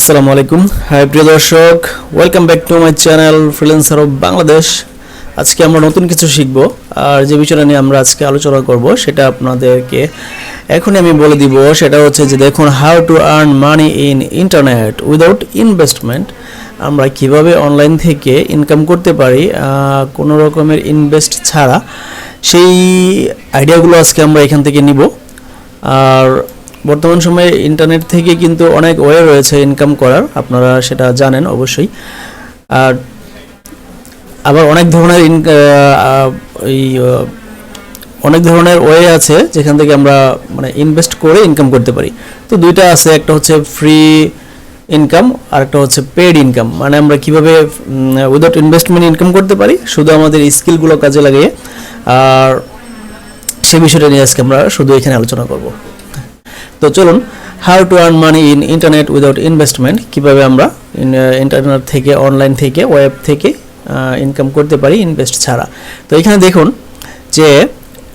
আসসালামু আলাইকুম। হাই প্রিয় দর্শক, welcome back to my channel freelancer of Bangladesh. আজকে আমরা নতুন কিছু শিখব, আর যে বিষয়টা নিয়ে আমরা আজকে আলোচনা করব সেটা আপনাদেরকে এখনই আমি বলে দিব। সেটা হচ্ছে যে দেখুন, how to earn money in internet without investment. আমরা কিভাবে অনলাইন থেকে ইনকাম করতে পারি কোনো রকমের ইনভেস্ট ছাড়া, সেই আইডিয়াগুলো আজকে আমরা এখান থেকে নিব। আর বর্তমান সময়ে ইন্টারনেট থেকে কিন্তু অনেক ওয়ে রয়েছে ইনকাম করার, আপনারা সেটা জানেন অবশ্যই। আর আবার অনেক ধরনের ওয়ে আছে যেখান থেকে আমরা ইনভেস্ট করে ইনকাম করতে পারি। তো দুইটা আছে, একটা হচ্ছে ফ্রি ইনকাম আর একটা হচ্ছে পেড ইনকাম। মানে আমরা কিভাবে উইদাউট ইনভেস্টমেন্ট ইনকাম করতে পারি শুধু আমাদের স্কিলগুলো কাজে লাগিয়ে। আর সেই বিষয়টা নিয়ে আজকে আমরা শুধু এখানে আলোচনা করব। তো চলুন, how to earn money in internet without investment, কীভাবে আমরা ইন্টারনেট থেকে, অনলাইন থেকে, ওয়েব থেকে ইনকাম করতে পারি ইনভেস্ট ছাড়া। তো এখানে দেখুন যে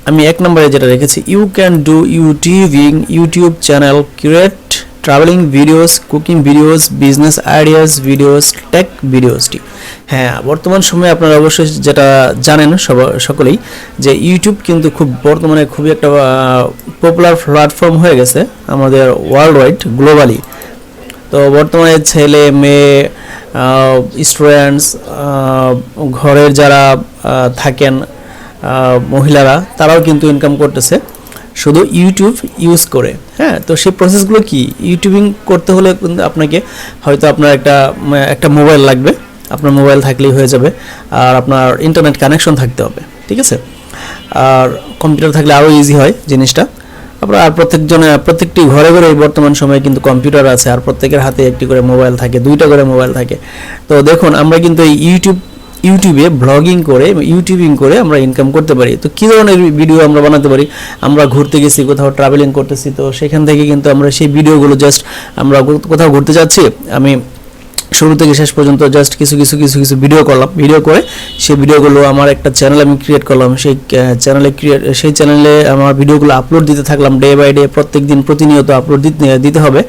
আমি এক নম্বরে যেটা রেখেছি, you can do YouTube channel, create traveling videos, cooking videos, business ideas videos, tech ভিডিওসটি। হ্যাঁ, বর্তমান সময়ে আপনারা অবশ্যই যেটা জানেন সকলেই যে ইউটিউব কিন্তু বর্তমানে খুবই একটা পপুলার প্ল্যাটফর্ম হয়ে গেছে আমাদের ওয়ার্ল্ড ওয়াইড, গ্লোবালি। তো বর্তমানে ছেলে মেয়ে, স্টুডেন্টস, ঘরের যারা থাকেন মহিলারা, তারাও কিন্তু ইনকাম করতেছে শুধু ইউটিউব ইউজ করে। হ্যাঁ, তো সেই প্রসেসগুলো কি, ইউটিউবিং করতে হলে কিন্তু আপনাকে হয়তো আপনার একটা মোবাইল লাগবে, আপনার মোবাইল থাকলেই হয়ে যাবে। আর আপনার ইন্টারনেট কানেকশন থাকতে হবে, ঠিক আছে। আর কম্পিউটার থাকলে আরও ইজি হয় জিনিসটা। আপনার আর প্রত্যেকটি ঘরে ঘরে বর্তমান সময়ে কিন্তু কম্পিউটার আছে, আর প্রত্যেকের হাতে একটি করে মোবাইল থাকে, দুইটা করে মোবাইল থাকে। তো দেখুন, আমরা কিন্তু এই ইউটিউবে ইউটিউবিং করে আমরা ইনকাম করতে পারি। তো কী ধরনের ভিডিও আমরা বানাতে পারি? আমরা ঘুরতে গেছি, কোথাও ট্রাভেলিং করতেছি, তো সেখান থেকে কিন্তু আমরা সেই ভিডিওগুলো আমরা কোথাও ঘুরতে যাচ্ছি, আমি শুরু থেকে শেষ পর্যন্ত জাস্ট কিছু ভিডিও করলাম। ভিডিও করে সেই ভিডিওগুলো আমার একটা চ্যানেল আমি ক্রিয়েট করলাম। সেই চ্যানেলে আমার ভিডিওগুলো আপলোড দিতে থাকলাম ডে বাই ডে, প্রত্যেকদিন প্রতিনিয়ত আপলোড দিতে হবে,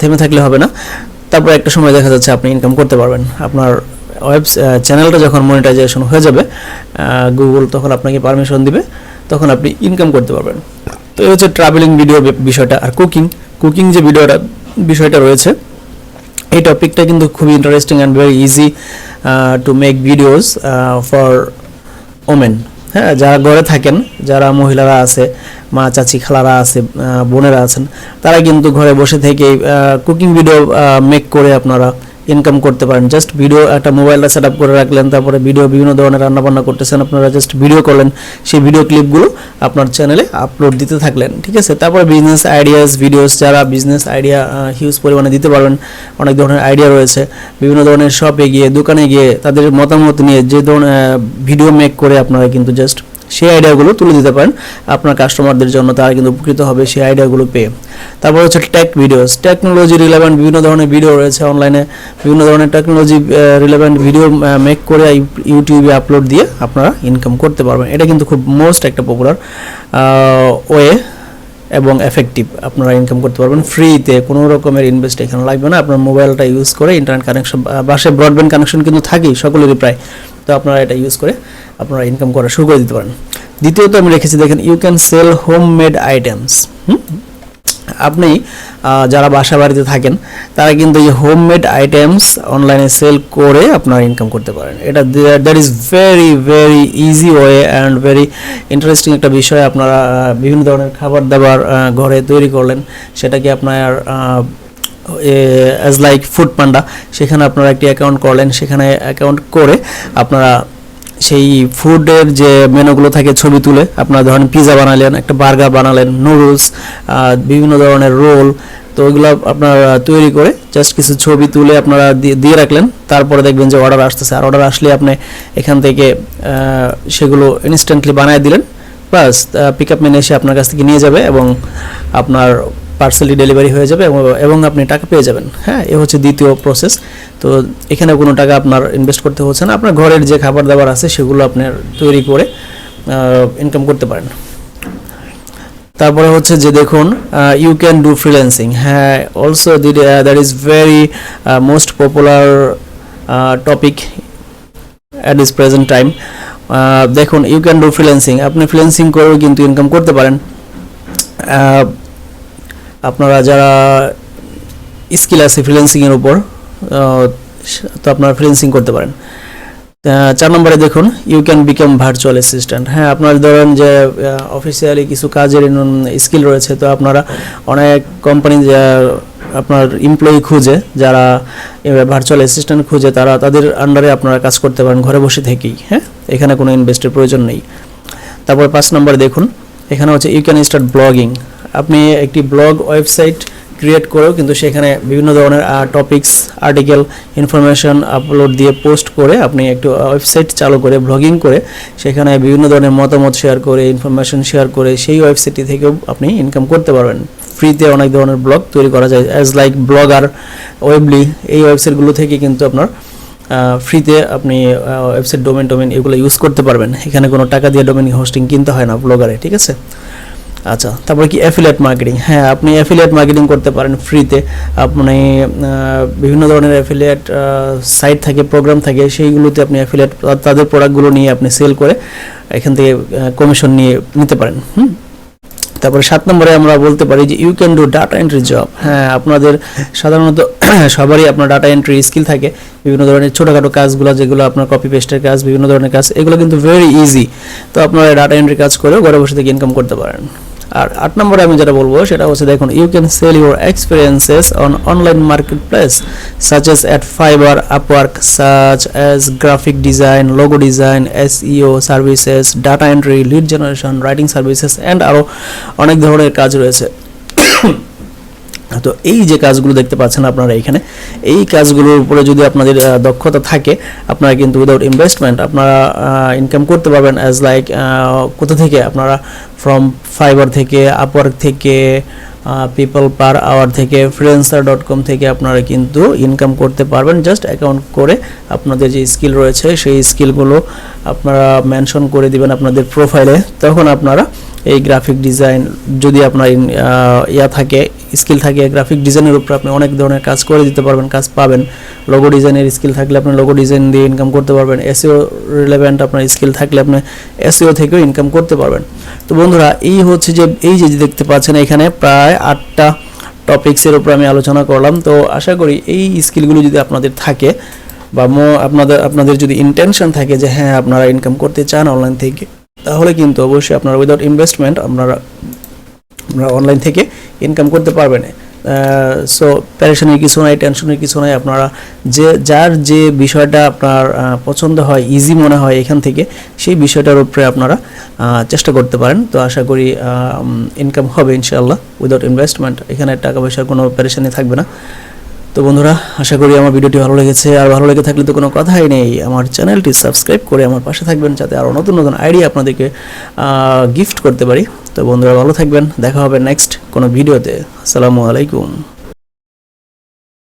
থেমে থাকলে হবে না। তারপর একটা সময় দেখা যাচ্ছে আপনি ইনকাম করতে পারবেন। আপনার চ্যানেলটা যখন মনিটাইজেশন হয়ে যাবে, গুগল তখন আপনাকে পারমিশন দিবে, তখন আপনি ইনকাম করতে পারবেন। তো এই হচ্ছে ট্রাভেলিং ভিডিও বিষয়টা। আর কুকিং যে বিষয়টা রয়েছে, এই টপিকটা কিন্তু খুবই interesting and very easy to make videos for women. হ্যাঁ, যারা ঘরে থাকেন, যারা মহিলারা আছে, মা, চাচি, খালারা আছে, বোনেরা আছেন, তারা কিন্তু ঘরে বসে থেকেই কুকিং ভিডিও মেক করে আপনারা ইনকাম করতে পারেন। জাস্ট ভিডিও, একটা মোবাইলটা সেট আপ করে রাখলেন, তারপরে বিভিন্ন ধরনের রান্নাবান্না করতেছেন, আপনারা জাস্ট ভিডিও করলেন, সেই ভিডিও ক্লিপগুলো আপনার চ্যানেলে আপলোড দিতে থাকলেন, ঠিক আছে। তারপরে বিজনেস আইডিয়াস ভিডিওস, যারা বিজনেস আইডিয়া হিউজ পরিমাণে দিতে পারবেন, অনেক ধরনের আইডিয়া রয়েছে, বিভিন্ন ধরনের শপে গিয়ে, দোকানে গিয়ে তাদের মতামত নিয়ে যে ধরনের ভিডিও মেক করে আপনারা কিন্তু জাস্ট সেই আইডিয়াগুলো তুলে দিতে পারেন আপনার কাস্টমারদের জন্য, তারা কিন্তু উপকৃত হবে সেই আইডিয়াগুলো পেয়ে। তারপর হচ্ছে টেক ভিডিওস, টেকনোলজি রিলেভেন্ট বিভিন্ন ধরনের ভিডিও রয়েছে অনলাইনে, বিভিন্ন ধরনের টেকনোলজি রিলেভেন্ট ভিডিও মেক করে ইউটিউবে আপলোড দিয়ে আপনারা ইনকাম করতে পারবেন। এটা কিন্তু খুব মোস্ট একটা পপুলার ওয়ে এবং এফেক্টিভ। আপনারা ইনকাম করতে পারবেন ফ্রিতে, কোনো রকমের ইনভেস্ট এখানে লাগবে না। আপনার মোবাইলটা ইউজ করে, ইন্টারনেট কানেকশন, বাসায় ব্রডব্যান্ড কানেকশন কিন্তু থাকেই সকলেরই প্রায়, তো আপনারা এটা ইউজ করে আপনারা ইনকাম করা শুরু করে দিতে পারেন। দ্বিতীয়ত আমি রেখেছি, দেখেন, you can sell homemade items. আপনি যারা বাসা বাড়িতে থাকেন, তারা কিন্তু এই হোমমেড আইটেমস অনলাইনে সেল করে আপনারা ইনকাম করতে পারেন। এটা that is very very easy way and very interesting একটা বিষয়। আপনারা বিভিন্ন ধরনের খাবার দাবার ঘরে তৈরি করলেন, সেটাকে আপনার অ্যাজ লাইক ফুড পান্ডা, সেখানে আপনারা একটি অ্যাকাউন্ট করলেন, সেখানে অ্যাকাউন্ট করে আপনারা সেই ফুডের যে মেনুগুলো থাকে ছবি তুলে, আপনারা ধরেন পিৎজা বানালেন, একটা বার্গার বানালেন, নুডলস, বিভিন্ন ধরনের রোল, তো ওইগুলো আপনারা তৈরি করে জাস্ট কিছু ছবি তুলে আপনারা দিয়ে রাখলেন। তারপরে দেখবেন যে অর্ডার আসতেছে, আর অর্ডার আসলে আপনি এখান থেকে সেগুলো ইনস্ট্যান্টলি বানিয়ে দিলেন, প্লাস পিক আপ ম্যান এসে আপনার কাছ থেকে নিয়ে যাবে এবং আপনার পার্সেলি ডেলিভারি হয়ে যাবে এবং আপনি টাকা পেয়ে যাবেন। হ্যাঁ, এ হচ্ছে দ্বিতীয় প্রসেস। তো এখানে কোনো টাকা আপনার ইনভেস্ট করতে হচ্ছে না, আপনার ঘরের যে খাবার দাবার আছে সেগুলো আপনার তৈরি করে ইনকাম করতে পারেন। তারপরে হচ্ছে যে দেখুন ইউ ক্যান ডু ফ্রিল্যান্সিং, হ্যাঁ also that is very most popular topic at this present time. দেখুন ইউ ক্যান ডু ফ্রিল্যান্সিং, আপনি ফ্রিল্যান্সিং করেও কিন্তু ইনকাম করতে পারেন। আপনারা যারা স্কিল আছে ফ্রিল্যান্সিংয়ের উপর, তো আপনারা ফ্রিল্যান্সিং করতে পারেন। 4 নম্বরে দেখুন you can become virtual assistant, হ্যাঁ আপনার ধরেন যে অফিসিয়ালি কিছু কাজের স্কিল রয়েছে, তো আপনারা অনেক কোম্পানি আপনার এমপ্লয়ি খুঁজে, যারা ভার্চুয়াল অ্যাসিস্ট্যান্ট খুঁজে, তারা তাদের আন্ডারে আপনারা কাজ করতে পারেন ঘরে বসে থেকেই, হ্যাঁ এখানে কোনো ইনভেস্টের প্রয়োজন নেই। তারপর 5 নম্বরে দেখুন এখানে হচ্ছে ইউ ক্যান স্টার্ট ব্লগিং, আপনি একটি ব্লগ ওয়েবসাইট ক্রিয়েট করেও কিন্তু সেখানে বিভিন্ন ধরনের টপিকস, আর্টিকেল, ইনফরমেশন আপলোড দিয়ে পোস্ট করে আপনি একটু ওয়েবসাইট চালু করে ব্লগিং করে সেখানে বিভিন্ন ধরনের মতামত শেয়ার করে, ইনফরমেশন শেয়ার করে সেই ওয়েবসাইটটি থেকেও আপনি ইনকাম করতে পারবেন। ফ্রিতে অনেক ধরনের ব্লগ তৈরি করা যায়, অ্যাজ লাইক ব্লগার, ওয়েবলি, এই ওয়েবসাইটগুলো থেকে কিন্তু আপনার ফ্রিতে আপনি ওয়েবসাইট ডোমেন এগুলো ইউজ করতে পারবেন, এখানে কোনো টাকা দিয়ে ডোমেন হোস্টিং কিনতে হয় না ব্লগারে, ঠিক আছে। আচ্ছা, তারপরে কি অ্যাফিলিয়েট মার্কেটিং, হ্যাঁ আপনি অ্যাফিলিয়েট মার্কেটিং করতে পারেন ফ্রিতে। আপনি বিভিন্ন ধরনের অ্যাফিলিয়েট সাইট থাকে, প্রোগ্রাম থাকে, সেইগুলোতে আপনি অ্যাফিলিয়েট তাদের প্রোডাক্টগুলো নিয়ে আপনি সেল করে এখান থেকে কমিশন নিতে পারেন। তারপরে 7 নম্বরে আমরা বলতে পারি যে you can do data entry job, হ্যাঁ আপনাদের সাধারণত সবারই আপনার ডাটা এন্ট্রি স্কিল থাকে, বিভিন্ন ধরনের ছোটোখাটো কাজগুলো যেগুলো আপনার কপি পেস্টের কাজ, বিভিন্ন ধরনের কাজ, এগুলো কিন্তু ভেরি ইজি, তো আপনারা ডাটা এন্ট্রি কাজ করেও ঘরে বসে থেকে ইনকাম করতে পারেন। আর 8 নম্বরে আমি যেটা বলবো সেটা হচ্ছে দেখুন you can sell your experiences on online market place such as at Fiverr, Upwork, such as graphic design, logo design, SEO services, data entry, lead generation, writing services and আরও অনেক ধরনের কাজ রয়েছে। তো এই যে কাজগুলো দেখতে পাচ্ছেন আপনারা এখানে, এই কাজগুলোর উপরে যদি আপনাদের দক্ষতা থাকে, আপনারা কিন্তু উইদাউট ইনভেস্টমেন্ট আপনারা ইনকাম করতে পারবেন। অ্যাজ লাইক কোথা থেকে আপনারা ফ্রম ফাইবার থেকে, আপওয়ার্ক থেকে, পিপল পার আওয়ার থেকে, freelancer.com থেকে আপনারা কিন্তু ইনকাম করতে পারবেন। জাস্ট অ্যাকাউন্ট করে আপনাদের যে স্কিল রয়েছে সেই স্কিলগুলো আপনারা মেনশন করে দিবেন আপনাদের প্রোফাইলে, তখন আপনারা এই গ্রাফিক ডিজাইন যদি আপনার থাকে, স্কিল থাকে গ্রাফিক ডিজাইনের উপর, আপনি অনেক ধরনের কাজ করে দিতে পারবেন, কাজ পাবেন। লোগো ডিজাইনের স্কিল থাকলে আপনি লোগো ডিজাইন দিয়ে ইনকাম করতে পারবেন। এসইও রিলেভেন্ট আপনার স্কিল থাকলে আপনি এসইও থেকেও ইনকাম করতে পারবেন। তো বন্ধুরা এই হচ্ছে যে এই যে দেখতে পাচ্ছেন এখানে প্রায় 8টা টপিক্সের উপর আমি আলোচনা করলাম। তো আশা করি এই স্কিলগুলো যদি আপনাদের থাকে বা আপনাদের যদি ইন্টেনশন থাকে যে হ্যাঁ আপনারা ইনকাম করতে চান অনলাইন থেকে, তাহলে কিন্তু অবশ্যই আপনারা উইদাউট ইনভেস্টমেন্ট আপনারা অনলাইন থেকে ইনকাম করতে পারবেন। সো প্যারেশনের কিছু নাই, টেনশনের কিছু নাই, আপনারা যার যে বিষয়টা আপনার পছন্দ হয়, ইজি মনে হয় এখান থেকে, সেই বিষয়টার উপরে আপনারা চেষ্টা করতে পারেন। তো আশা করি ইনকাম হবে ইনশাআল্লাহ উইদাউট ইনভেস্টমেন্ট, এখানে টাকা পয়সার কোনো প্যারেশানি থাকবে না। তো বন্ধুরা আশা করি আমার ভিডিওটি ভালো লেগেছে, আর ভালো লেগে থাকলে তো কোনো কথাই নেই, আমার চ্যানেলটি সাবস্ক্রাইব করে আমার পাশে থাকবেন যাতে আরও নতুন নতুন আইডিয়া আপনাদেরকে গিফট করতে পারি। তো বন্ধুরা ভালো থাকবেন, দেখা হবে নেক্সট কোনো ভিডিওতে। আসসালামু আলাইকুম।